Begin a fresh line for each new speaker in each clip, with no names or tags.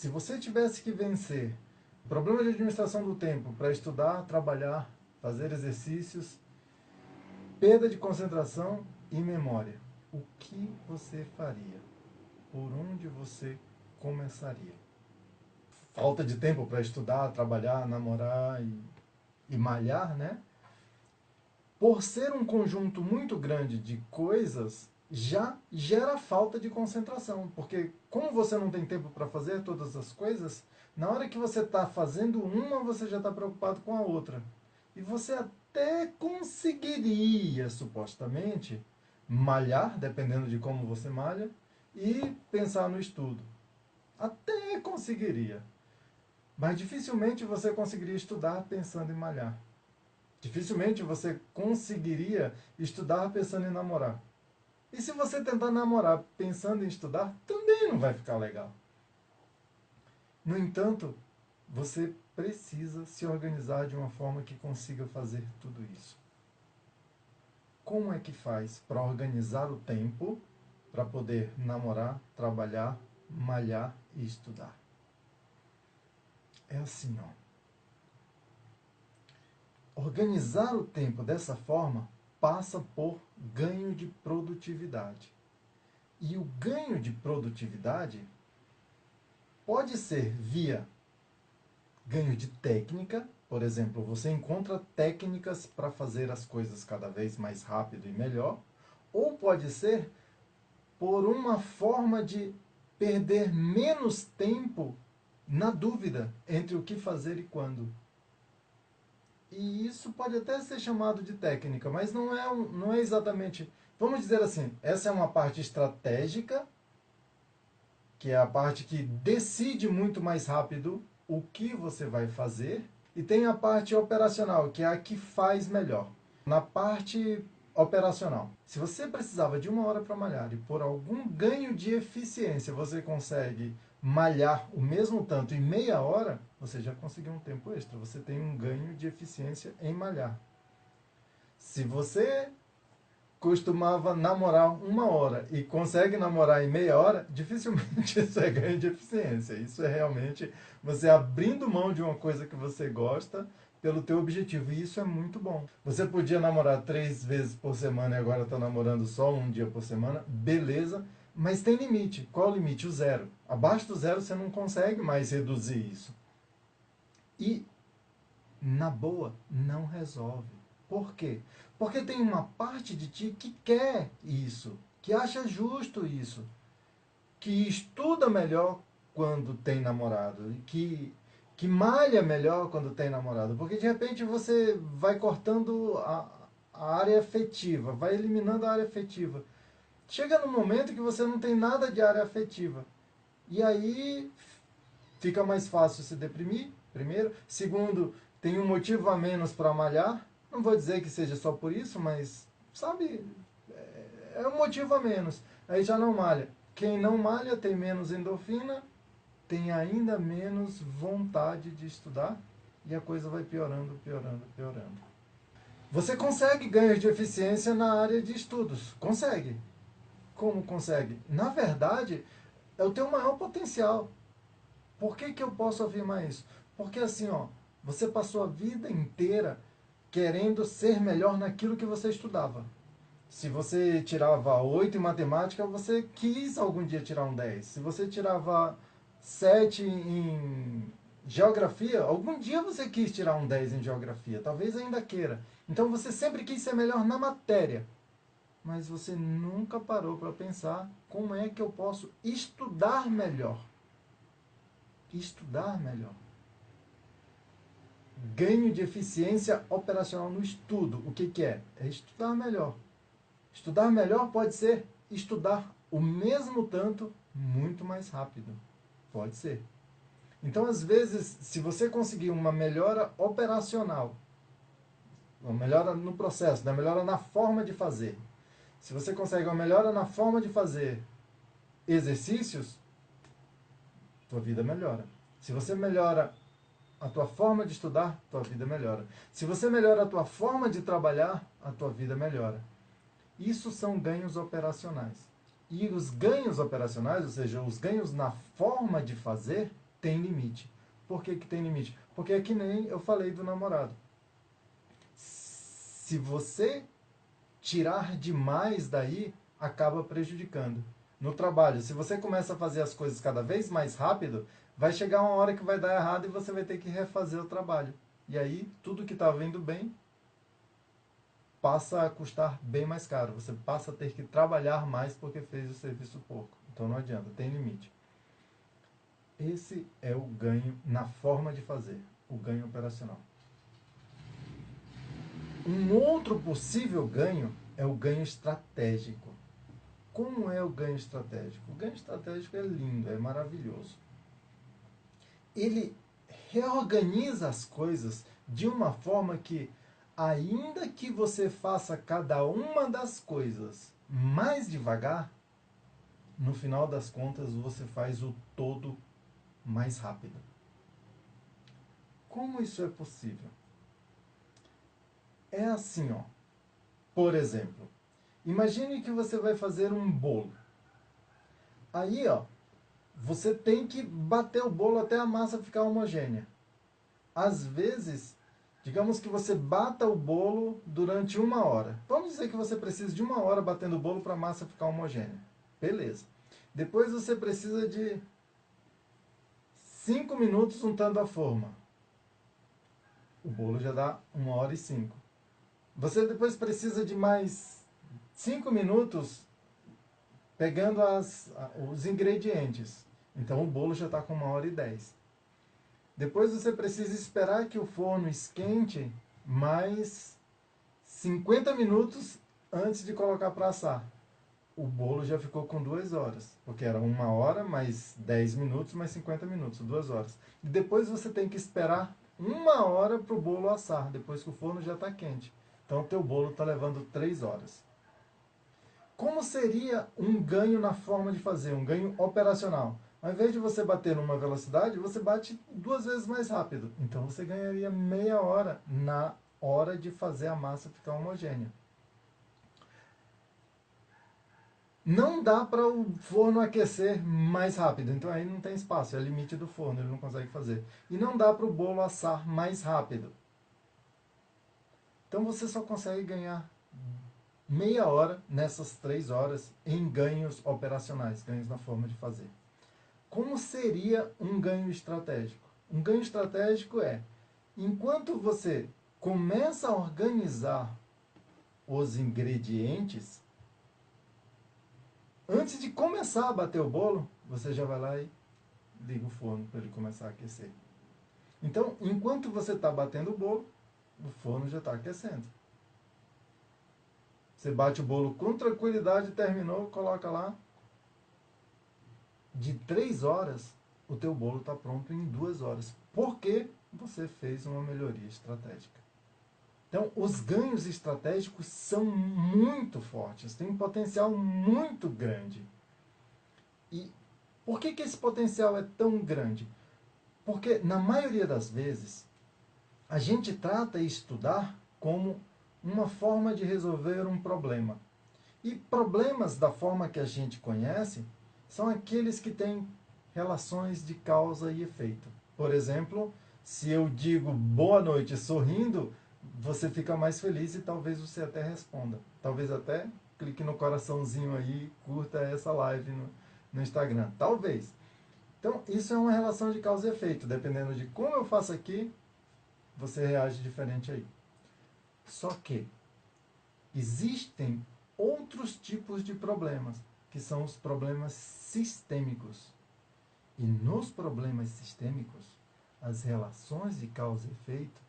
Se você tivesse que vencer problema de administração do tempo para estudar, trabalhar, fazer exercícios, perda de concentração e memória, o que você faria? Por onde você começaria? Falta de tempo para estudar, trabalhar, namorar e malhar, né? Por ser um conjunto muito grande de coisas, já gera falta de concentração. Porque como você não tem tempo para fazer todas as coisas, na hora que você está fazendo uma, você já está preocupado com a outra. E você até conseguiria, supostamente, malhar, dependendo de como você malha, e pensar no estudo. Até conseguiria. Mas dificilmente você conseguiria estudar pensando em malhar. Dificilmente você conseguiria estudar pensando em namorar. E se você tentar namorar pensando em estudar, também não vai ficar legal. No entanto, você precisa se organizar de uma forma que consiga fazer tudo isso. Como é que faz para organizar o tempo para poder namorar, trabalhar, malhar e estudar? É assim, ó. Organizar o tempo dessa forma passa por ganho de produtividade. E o ganho de produtividade pode ser via ganho de técnica, por exemplo, você encontra técnicas para fazer as coisas cada vez mais rápido e melhor, ou pode ser por uma forma de perder menos tempo na dúvida entre o que fazer e quando. E isso pode até ser chamado de técnica, mas não é exatamente... Vamos dizer assim, essa é uma parte estratégica, que é a parte que decide muito mais rápido o que você vai fazer, e tem a parte operacional, que é a que faz melhor. Na parte operacional, se você precisava de 1 hora para malhar e por algum ganho de eficiência você consegue malhar o mesmo tanto em meia hora, você já conseguiu um tempo extra. Você tem um ganho de eficiência em malhar. Se você costumava namorar 1 hora e consegue namorar em meia hora, dificilmente isso é ganho de eficiência. Isso é realmente você abrindo mão de uma coisa que você gosta pelo teu objetivo. E isso é muito bom. Você podia namorar 3 vezes por semana e agora está namorando só um dia por semana. Beleza. Mas tem limite. Qual é o limite? O 0. Abaixo do 0 você não consegue mais reduzir isso. E, na boa, não resolve. Por quê? Porque tem uma parte de ti que quer isso, que acha justo isso, que estuda melhor quando tem namorado, que malha melhor quando tem namorado. Porque de repente você vai cortando a área afetiva, vai eliminando a área afetiva. Chega num momento que você não tem nada de área afetiva. E aí fica mais fácil se deprimir, primeiro. Segundo, tem um motivo a menos para malhar. Não vou dizer que seja só por isso, mas, sabe, é um motivo a menos. Aí já não malha. Quem não malha tem menos endorfina, tem ainda menos vontade de estudar e a coisa vai piorando, piorando, piorando. Você consegue ganhos de eficiência na área de estudos. Consegue. Como consegue? Na verdade, é o teu maior potencial. Por que eu posso afirmar isso? Porque assim, ó, você passou a vida inteira querendo ser melhor naquilo que você estudava. Se você tirava 8 em matemática, você quis algum dia tirar um 10. Se você tirava 7 em geografia, algum dia você quis tirar um 10 em geografia. Talvez ainda queira. Então você sempre quis ser melhor na matéria. Mas você nunca parou para pensar como é que eu posso estudar melhor. Estudar melhor. Ganho de eficiência operacional no estudo. O que é? É estudar melhor. Estudar melhor pode ser estudar o mesmo tanto muito mais rápido. Pode ser. Então, às vezes, se você conseguir uma melhora operacional, uma melhora no processo, uma melhora na forma de fazer, se você consegue uma melhora na forma de fazer exercícios, tua vida melhora. Se você melhora a tua forma de estudar, tua vida melhora. Se você melhora a tua forma de trabalhar, a tua vida melhora. Isso são ganhos operacionais. E os ganhos operacionais, ou seja, os ganhos na forma de fazer, tem limite. Por que tem limite? Porque é que nem eu falei do namorado. Se você tirar demais daí, acaba prejudicando. No trabalho, se você começa a fazer as coisas cada vez mais rápido, vai chegar uma hora que vai dar errado e você vai ter que refazer o trabalho. E aí, tudo que estava indo bem passa a custar bem mais caro. Você passa a ter que trabalhar mais porque fez o serviço pouco. Então não adianta, tem limite. Esse é o ganho na forma de fazer, o ganho operacional. Um outro possível ganho é o ganho estratégico. Como é o ganho estratégico? O ganho estratégico é lindo, é maravilhoso. Ele reorganiza as coisas de uma forma que, ainda que você faça cada uma das coisas mais devagar, no final das contas você faz o todo mais rápido. Como isso é possível? É assim, ó. Por exemplo, imagine que você vai fazer um bolo. Aí, ó, você tem que bater o bolo até a massa ficar homogênea. Às vezes, digamos que você bata o bolo durante 1 hora. Vamos dizer que você precisa de 1 hora batendo o bolo para a massa ficar homogênea. Beleza. Depois você precisa de 5 minutos untando a forma. O bolo já dá 1 hora e 5. Você depois precisa de mais 5 minutos pegando os ingredientes. Então o bolo já está com 1 hora e 10. Depois você precisa esperar que o forno esquente mais 50 minutos antes de colocar para assar. O bolo já ficou com 2 horas, porque era 1 hora mais 10 minutos mais 50 minutos, 2 horas. E depois você tem que esperar 1 hora para o bolo assar, depois que o forno já está quente. Então o teu bolo está levando 3 horas. Como seria um ganho na forma de fazer, um ganho operacional? Ao invés de você bater numa velocidade, você bate 2 vezes mais rápido. Então você ganharia meia hora na hora de fazer a massa ficar homogênea. Não dá para o forno aquecer mais rápido, então aí não tem espaço, é o limite do forno, ele não consegue fazer. E não dá para o bolo assar mais rápido. Então você só consegue ganhar meia hora nessas 3 horas em ganhos operacionais, ganhos na forma de fazer. Como seria um ganho estratégico? Um ganho estratégico é, enquanto você começa a organizar os ingredientes, antes de começar a bater o bolo, você já vai lá e liga o forno para ele começar a aquecer. Então, enquanto você está batendo o bolo, o forno já está aquecendo. Você bate o bolo com tranquilidade, terminou, coloca lá. De 3 horas, o teu bolo está pronto em 2 horas. Porque você fez uma melhoria estratégica. Então, os ganhos estratégicos são muito fortes, têm um potencial muito grande. E por que esse potencial é tão grande? Porque, na maioria das vezes, a gente trata estudar como uma forma de resolver um problema. E problemas da forma que a gente conhece são aqueles que têm relações de causa e efeito. Por exemplo, se eu digo boa noite sorrindo, você fica mais feliz e talvez você até responda. Talvez até clique no coraçãozinho aí e curta essa live no Instagram. Talvez. Então, isso é uma relação de causa e efeito. Dependendo de como eu faço aqui, você reage diferente aí. Só que existem outros tipos de problemas, que são os problemas sistêmicos. E nos problemas sistêmicos, as relações de causa e efeito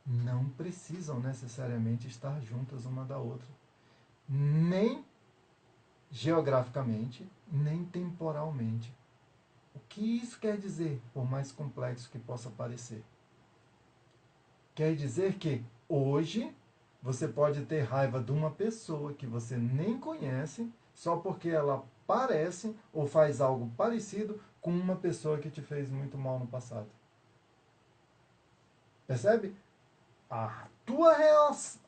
não precisam necessariamente estar juntas uma da outra, nem geograficamente, nem temporalmente. O que isso quer dizer, por mais complexo que possa parecer? Quer dizer que hoje você pode ter raiva de uma pessoa que você nem conhece, só porque ela parece ou faz algo parecido com uma pessoa que te fez muito mal no passado. Percebe? A tua reação,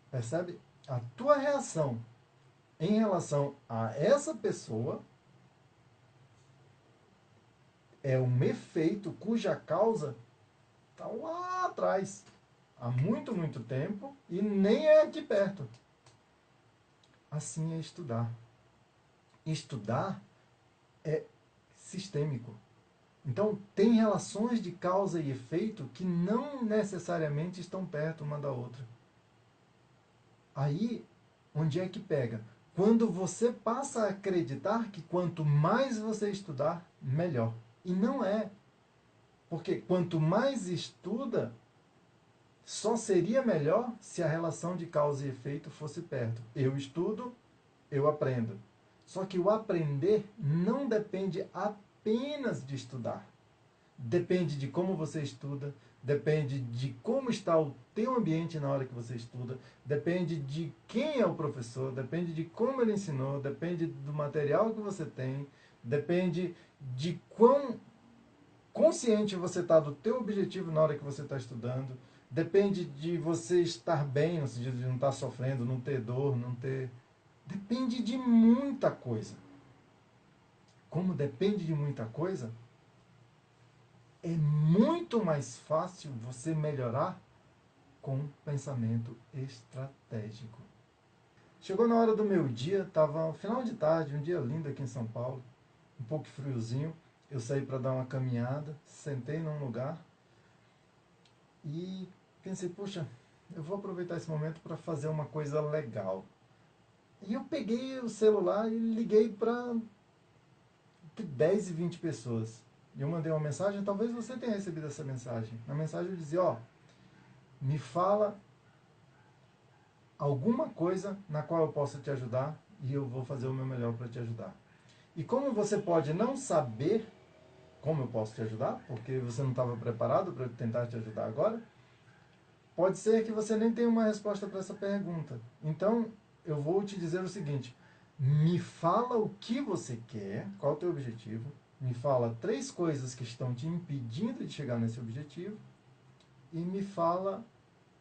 percebe? A tua reação em relação a essa pessoa é um efeito cuja causa está lá atrás, há muito, muito tempo, e nem é aqui perto. Assim é estudar. Estudar é sistêmico. Então, tem relações de causa e efeito que não necessariamente estão perto uma da outra. Aí, onde é que pega? Quando você passa a acreditar que quanto mais você estudar, melhor. E não é. Porque quanto mais estuda, só seria melhor se a relação de causa e efeito fosse perto. Eu estudo, eu aprendo. Só que o aprender não depende apenas de estudar. Depende de como você estuda, depende de como está o teu ambiente na hora que você estuda, depende de quem é o professor, depende de como ele ensinou, depende do material que você tem, depende de quão consciente você está do teu objetivo na hora que você está estudando, depende de você estar bem, no sentido de não estar sofrendo, não ter dor, não ter... Depende de muita coisa. Como depende de muita coisa, é muito mais fácil você melhorar com pensamento estratégico. Chegou na hora do meu dia, estava final de tarde, um dia lindo aqui em São Paulo, um pouco friozinho. Eu saí para dar uma caminhada, sentei num lugar e pensei, puxa, eu vou aproveitar esse momento para fazer uma coisa legal. E eu peguei o celular e liguei para 10 e 20 pessoas. E eu mandei uma mensagem, talvez você tenha recebido essa mensagem. Na mensagem eu dizia, me fala alguma coisa na qual eu possa te ajudar e eu vou fazer o meu melhor para te ajudar. E como você pode não saber como eu posso te ajudar, porque você não estava preparado para eu tentar te ajudar agora, pode ser que você nem tenha uma resposta para essa pergunta. Então, eu vou te dizer o seguinte, me fala o que você quer, qual é o teu objetivo, me fala 3 coisas que estão te impedindo de chegar nesse objetivo e me fala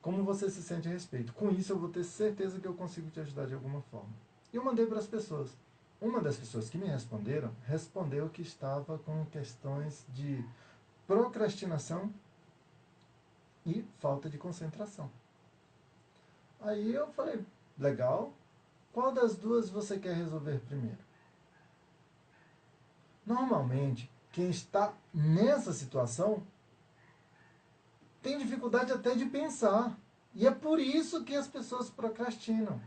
como você se sente a respeito. Com isso eu vou ter certeza que eu consigo te ajudar de alguma forma. E eu mandei para as pessoas. Uma das pessoas que me responderam, respondeu que estava com questões de procrastinação e falta de concentração. Aí eu falei, legal, qual das duas você quer resolver primeiro? Normalmente, quem está nessa situação tem dificuldade até de pensar. E é por isso que as pessoas procrastinam.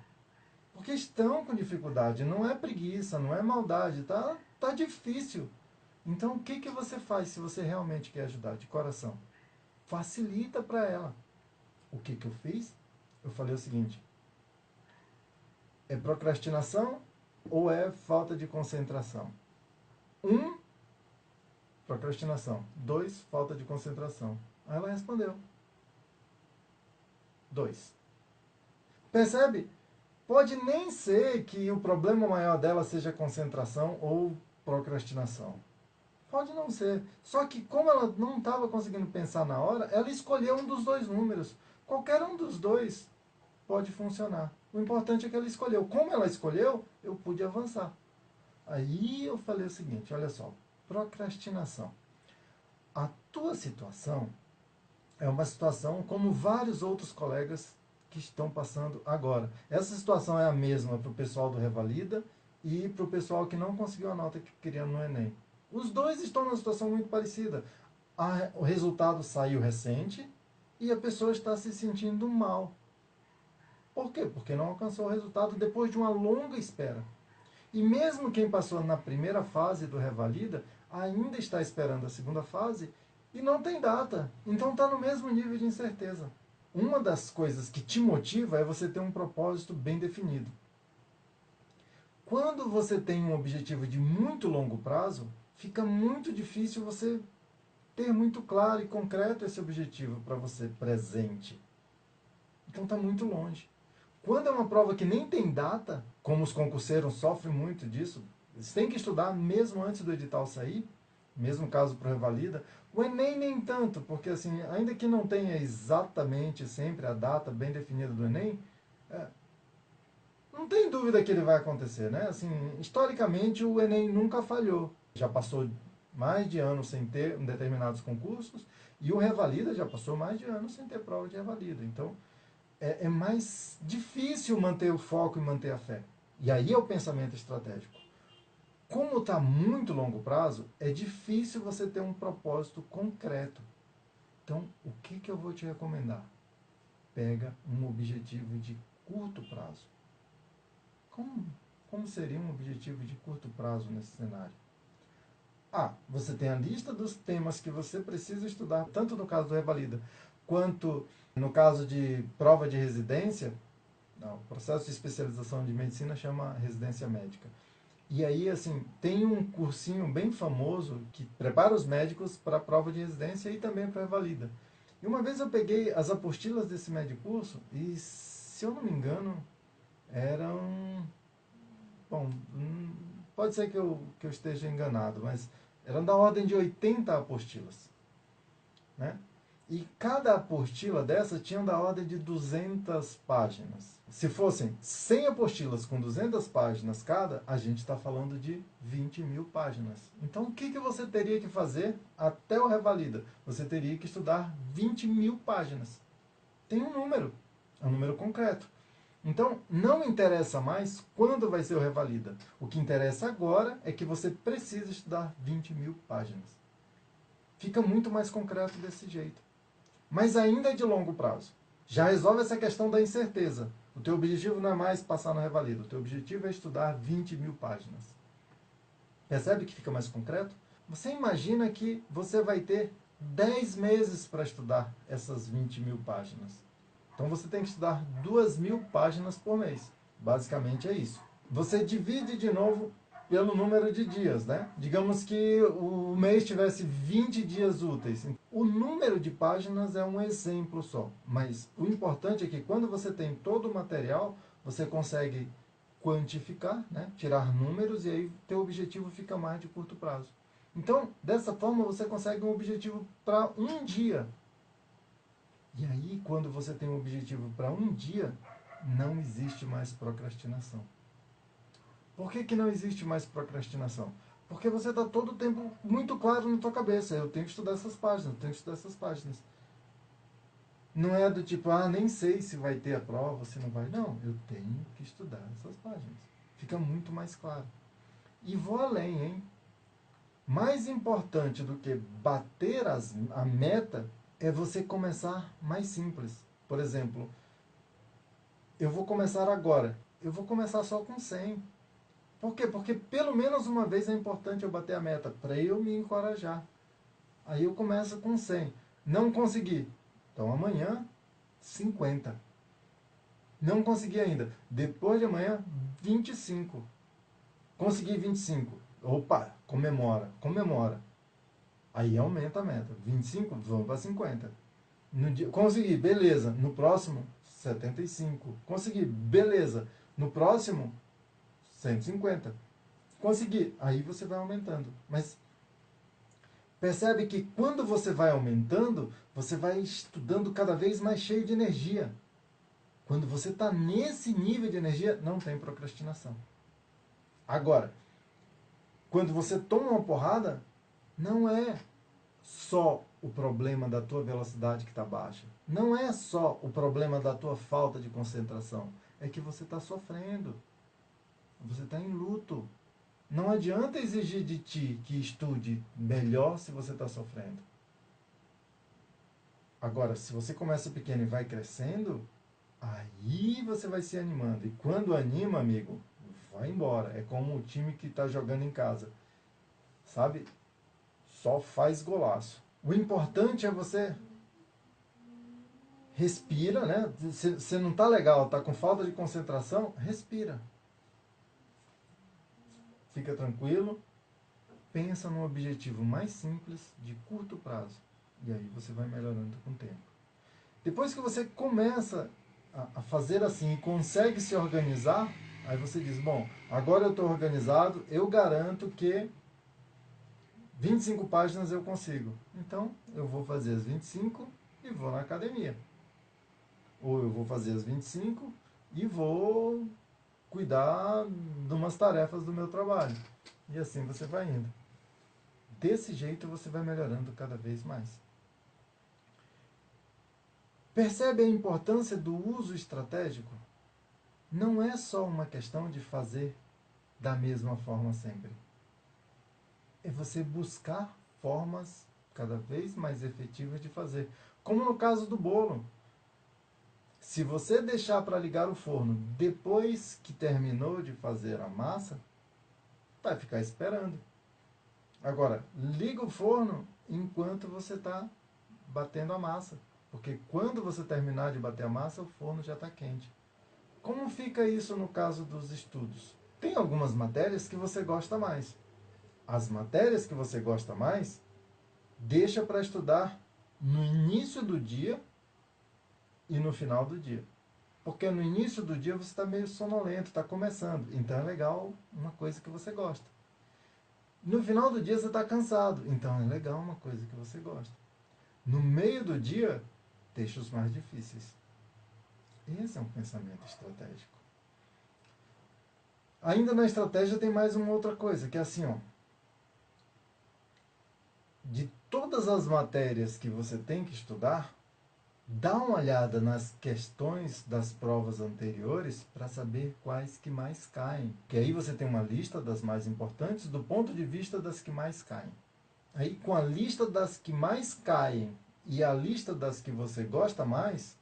Porque estão com dificuldade. Não é preguiça, não é maldade. Tá difícil. Então, o que você faz se você realmente quer ajudar de coração? Facilita para ela. O que eu fiz? Eu falei o seguinte. É procrastinação ou é falta de concentração? 1, procrastinação. 2, falta de concentração. Aí ela respondeu. 2. Percebe? Pode nem ser que o problema maior dela seja concentração ou procrastinação. Pode não ser. Só que como ela não estava conseguindo pensar na hora, ela escolheu um dos 2 números. Qualquer um dos 2 pode funcionar. O importante é que ela escolheu. Como ela escolheu, eu pude avançar. Aí eu falei o seguinte, olha só, procrastinação. A tua situação é uma situação como vários outros colegas que estão passando agora. Essa situação é a mesma para o pessoal do Revalida e para o pessoal que não conseguiu a nota que queria no Enem. Os dois estão numa situação muito parecida. O resultado saiu recente e a pessoa está se sentindo mal. Por quê? Porque não alcançou o resultado depois de uma longa espera. E mesmo quem passou na primeira fase do Revalida ainda está esperando a segunda fase e não tem data. Então está no mesmo nível de incerteza. Uma das coisas que te motiva é você ter um propósito bem definido. Quando você tem um objetivo de muito longo prazo, fica muito difícil você ter muito claro e concreto esse objetivo para você presente. Então está muito longe. Quando é uma prova que nem tem data, como os concurseiros sofrem muito disso, eles têm que estudar mesmo antes do edital sair, mesmo caso para Revalida. O Enem nem tanto, porque assim, ainda que não tenha exatamente sempre a data bem definida do Enem, não tem dúvida que ele vai acontecer, né? Assim, historicamente o Enem nunca falhou. Já passou mais de ano sem ter determinados concursos, e o Revalida já passou mais de ano sem ter prova de Revalida. Então, é mais difícil manter o foco e manter a fé. E aí é o pensamento estratégico. Como está muito longo prazo, é difícil você ter um propósito concreto. Então, o que eu vou te recomendar? Pega um objetivo de curto prazo. Como seria um objetivo de curto prazo nesse cenário? Você tem a lista dos temas que você precisa estudar, tanto no caso do Revalida, quanto no caso de prova de residência. O processo de especialização de medicina chama residência médica. E aí, assim, tem um cursinho bem famoso que prepara os médicos para a prova de residência e também para a Revalida. E uma vez eu peguei as apostilas desse médico-curso e, se eu não me engano, eram... Bom, pode ser que eu esteja enganado, mas eram da ordem de 80 apostilas, né? E cada apostila dessa tinha da ordem de 200 páginas. Se fossem 100 apostilas com 200 páginas cada, a gente está falando de 20 mil páginas. Então, o que você teria que fazer até o Revalida? Você teria que estudar 20 mil páginas. Tem um número, é um número concreto. Então, não interessa mais quando vai ser o Revalida. O que interessa agora é que você precisa estudar 20 mil páginas. Fica muito mais concreto desse jeito. Mas ainda é de longo prazo. Já resolve essa questão da incerteza. O teu objetivo não é mais passar no Revalida. O teu objetivo é estudar 20 mil páginas. Percebe que fica mais concreto? Você imagina que você vai ter 10 meses para estudar essas 20 mil páginas. Então você tem que estudar 2.000 páginas por mês. Basicamente é isso. Você divide de novo pelo número de dias, né? Digamos que o mês tivesse 20 dias úteis. O número de páginas é um exemplo só. Mas o importante é que quando você tem todo o material, você consegue quantificar, né? Tirar números, e aí teu objetivo fica mais de curto prazo. Então, dessa forma, você consegue um objetivo para um dia. E aí, quando você tem um objetivo para um dia, não existe mais procrastinação. Por que não existe mais procrastinação? Porque você está todo o tempo muito claro na tua cabeça. Eu tenho que estudar essas páginas, eu tenho que estudar essas páginas. Não é do tipo, nem sei se vai ter a prova, se não vai. Não, eu tenho que estudar essas páginas. Fica muito mais claro. E vou além, hein? Mais importante do que bater a meta é você começar mais simples. Por exemplo, eu vou começar agora. Eu vou começar só com 100. Por quê? Porque pelo menos uma vez é importante eu bater a meta, para eu me encorajar. Aí eu começo com 100. Não consegui. Então amanhã, 50. Não consegui ainda. Depois de amanhã, 25. Consegui 25. Opa, comemora. Aí aumenta a meta. 25, vamos para 50. Consegui, beleza. No próximo, 75. Consegui, beleza. No próximo, 150. Consegui. Aí você vai aumentando. Mas percebe que quando você vai aumentando, você vai estudando cada vez mais cheio de energia. Quando você está nesse nível de energia, não tem procrastinação. Agora, quando você toma uma porrada, não é só o problema da tua velocidade que está baixa. Não é só o problema da tua falta de concentração. É que você está sofrendo. Você está em luto. Não adianta exigir de ti que estude melhor se você está sofrendo. Agora, se você começa pequeno e vai crescendo, aí você vai se animando. E quando anima, amigo, vai embora. É como o time que está jogando em casa. Sabe? Só faz golaço. O importante é você respira, né? Se não está legal, está com falta de concentração, respira. Fica tranquilo. Pensa num objetivo mais simples, de curto prazo. E aí você vai melhorando com o tempo. Depois que você começa a fazer assim e consegue se organizar, aí você diz, bom, agora eu estou organizado, eu garanto que 25 páginas eu consigo. Então, eu vou fazer as 25 e vou na academia. Ou eu vou fazer as 25 e vou cuidar de umas tarefas do meu trabalho. E assim você vai indo. desse jeito você vai melhorando cada vez mais. Percebe a importância do uso estratégico? Não é só uma questão de fazer da mesma forma sempre. É você buscar formas cada vez mais efetivas de fazer. Como no caso do bolo. Se você deixar para ligar o forno depois que terminou de fazer a massa, vai ficar esperando. Agora, liga o forno enquanto você está batendo a massa. Porque quando você terminar de bater a massa, o forno já está quente. Como fica isso no caso dos estudos? Tem algumas matérias que você gosta mais. As matérias que você gosta mais, deixa para estudar no início do dia e no final do dia. Porque no início do dia você está meio sonolento, está começando. Então é legal uma coisa que você gosta. No final do dia você está cansado. Então é legal uma coisa que você gosta. No meio do dia, deixa os mais difíceis. Esse é um pensamento estratégico. Ainda na estratégia tem mais uma outra coisa, que é assim, ó. De todas as matérias que você tem que estudar, dá uma olhada nas questões das provas anteriores para saber quais que mais caem. Que aí você tem uma lista das mais importantes do ponto de vista das que mais caem. Aí com a lista das que mais caem e a lista das que você gosta mais,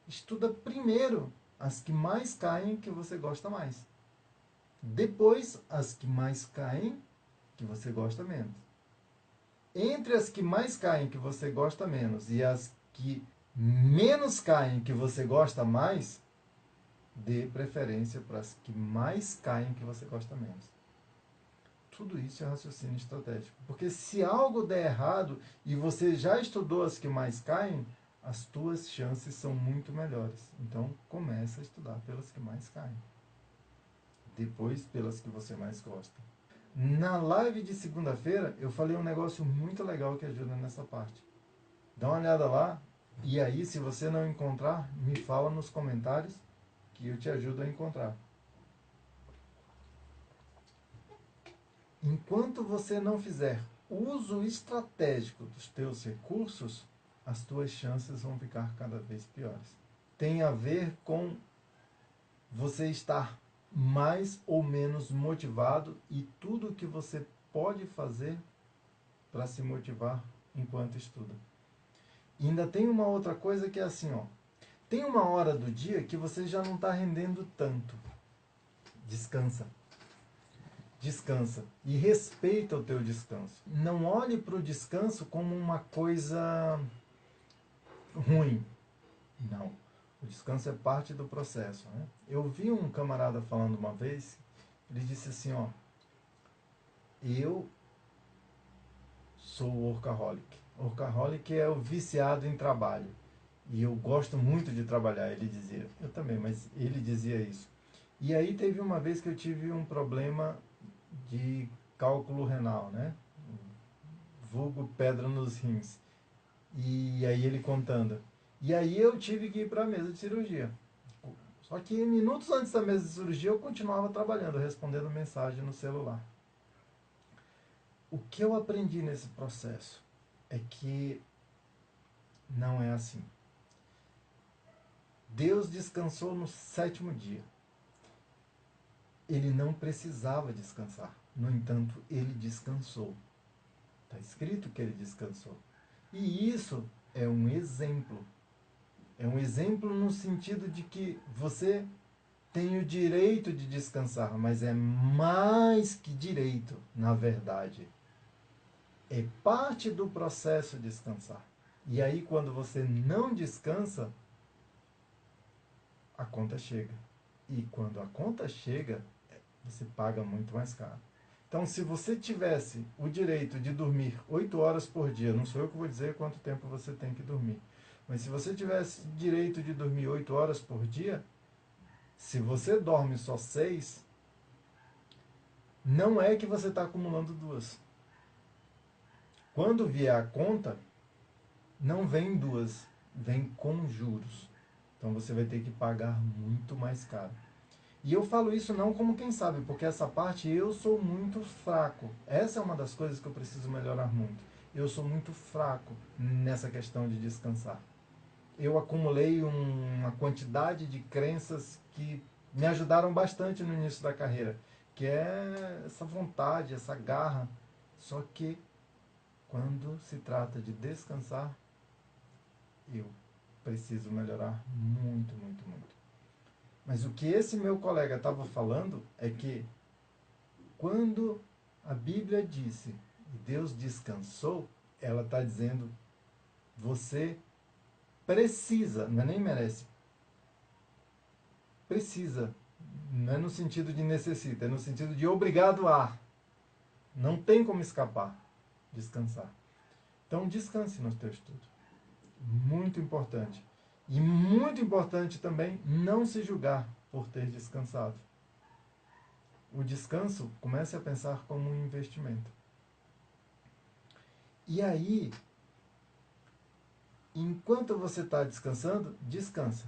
estuda primeiro as que mais caem que você gosta mais. Depois as que mais caem que você gosta menos. Entre as que mais caem que você gosta menos e as que menos caem que você gosta mais, dê preferência para as que mais caem que você gosta menos. Tudo isso é raciocínio estratégico. Porque se algo der errado e você já estudou as que mais caem, as tuas chances são muito melhores. Então, começa a estudar pelas que mais caem. Depois, pelas que você mais gosta. Na live de segunda-feira, eu falei um negócio muito legal que ajuda nessa parte. Dá uma olhada lá. E aí, se você não encontrar, me fala nos comentários que eu te ajudo a encontrar. Enquanto você não fizer uso estratégico dos teus recursos, as tuas chances vão ficar cada vez piores. Tem a ver com você estar mais ou menos motivado e tudo o que você pode fazer para se motivar enquanto estuda. E ainda tem uma outra coisa que é assim, ó. Tem uma hora do dia que você já não está rendendo tanto. Descansa. Descansa. E respeita o teu descanso. Não olhe para o descanso como uma coisa ruim. Não. O descanso é parte do processo. Né? Eu vi um camarada falando uma vez, ele disse assim, ó. Eu sou workaholic. Workaholic é o viciado em trabalho. E eu gosto muito de trabalhar, ele dizia. Eu também, mas ele dizia isso. E aí teve uma vez que eu tive um problema de cálculo renal, né? Vulgo pedra nos rins. E aí ele contando. E aí eu tive que ir para a mesa de cirurgia. Só que minutos antes da mesa de cirurgia eu continuava trabalhando, respondendo mensagem no celular. O que eu aprendi nesse processo é que não é assim. Deus descansou no 7º dia. Ele não precisava descansar. No entanto, ele descansou. Está escrito que ele descansou. E isso é um exemplo. É um exemplo no sentido de que você tem o direito de descansar, mas é mais que direito, na verdade. É parte do processo descansar. E aí, quando você não descansa, a conta chega. E quando a conta chega, você paga muito mais caro. Então, se você tivesse o direito de dormir 8 horas por dia, não sou eu que vou dizer quanto tempo você tem que dormir, mas se você tivesse direito de dormir 8 horas por dia, se você dorme só 6, não é que você está acumulando 2. Quando vier a conta, não vem 2, vem com juros. Então você vai ter que pagar muito mais caro. E eu falo isso não como quem sabe, porque essa parte eu sou muito fraco. Essa é uma das coisas que eu preciso melhorar muito. Eu sou muito fraco nessa questão de descansar. Eu acumulei uma quantidade de crenças que me ajudaram bastante no início da carreira, que é essa vontade, essa garra. Só que quando se trata de descansar, eu preciso melhorar muito, muito, muito. Mas o que esse meu colega estava falando é que quando a Bíblia disse e Deus descansou, ela está dizendo você precisa, não é nem merece, precisa. Não é no sentido de necessita, é no sentido de obrigado a. Não tem como escapar. Descansar. Então descanse no teu estudo. Muito importante. E muito importante também não se julgar por ter descansado. O descanso, comece a pensar como um investimento. E aí, enquanto você está descansando, descansa.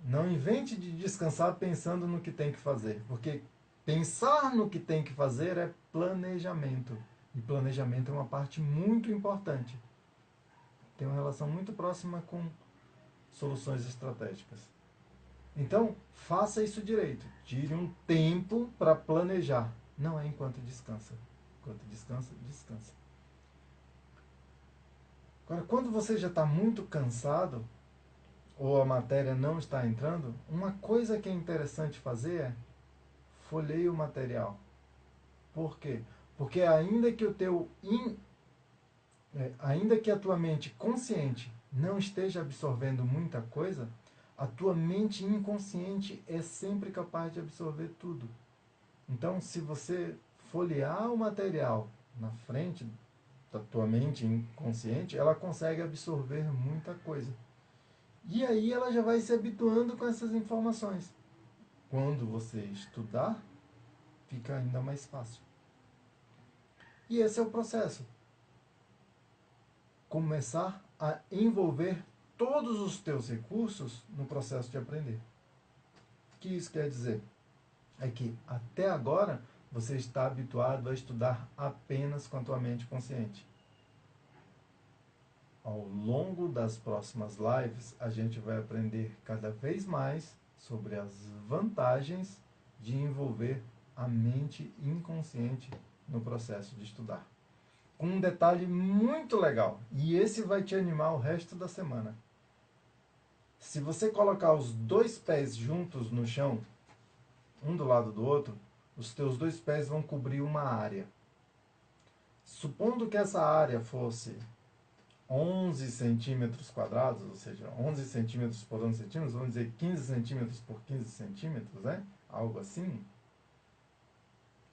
Não invente de descansar pensando no que tem que fazer, porque pensar no que tem que fazer é planejamento. E planejamento é uma parte muito importante. Tem uma relação muito próxima com soluções estratégicas. Então, faça isso direito. Tire um tempo para planejar. Não é enquanto descansa. Enquanto descansa, descansa. Agora, quando você já está muito cansado, ou a matéria não está entrando, uma coisa que é interessante fazer é folheie o material. Por quê? Porque ainda que a tua mente consciente não esteja absorvendo muita coisa, a tua mente inconsciente é sempre capaz de absorver tudo. Então, se você folhear o material na frente da tua mente inconsciente, ela consegue absorver muita coisa. E aí ela já vai se habituando com essas informações. Quando você estudar, fica ainda mais fácil. E esse é o processo. Começar a envolver todos os teus recursos no processo de aprender. O que isso quer dizer? É que até agora você está habituado a estudar apenas com a tua mente consciente. Ao longo das próximas lives, a gente vai aprender cada vez mais sobre as vantagens de envolver a mente inconsciente no processo de estudar. Com um detalhe muito legal, e esse vai te animar o resto da semana. Se você colocar os dois pés juntos no chão, um do lado do outro, os teus dois pés vão cobrir uma área. Supondo que essa área fosse 11 centímetros quadrados, ou seja, 11 centímetros por 11 centímetros, vamos dizer 15 centímetros por 15 centímetros, né? Algo assim.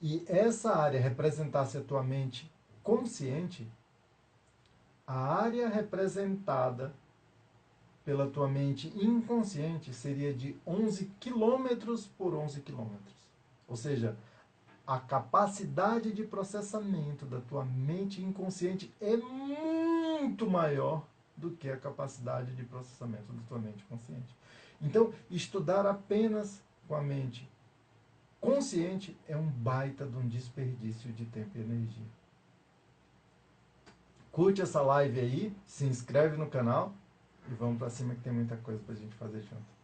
E essa área representasse a tua mente consciente, a área representada pela tua mente inconsciente seria de 11 quilômetros por 11 quilômetros. Ou seja, a capacidade de processamento da tua mente inconsciente é muito maior do que a capacidade de processamento da tua mente consciente. Então, estudar apenas com a mente consciente é um baita de um desperdício de tempo e energia. Curte essa live aí, se inscreve no canal e vamos pra cima que tem muita coisa pra gente fazer junto.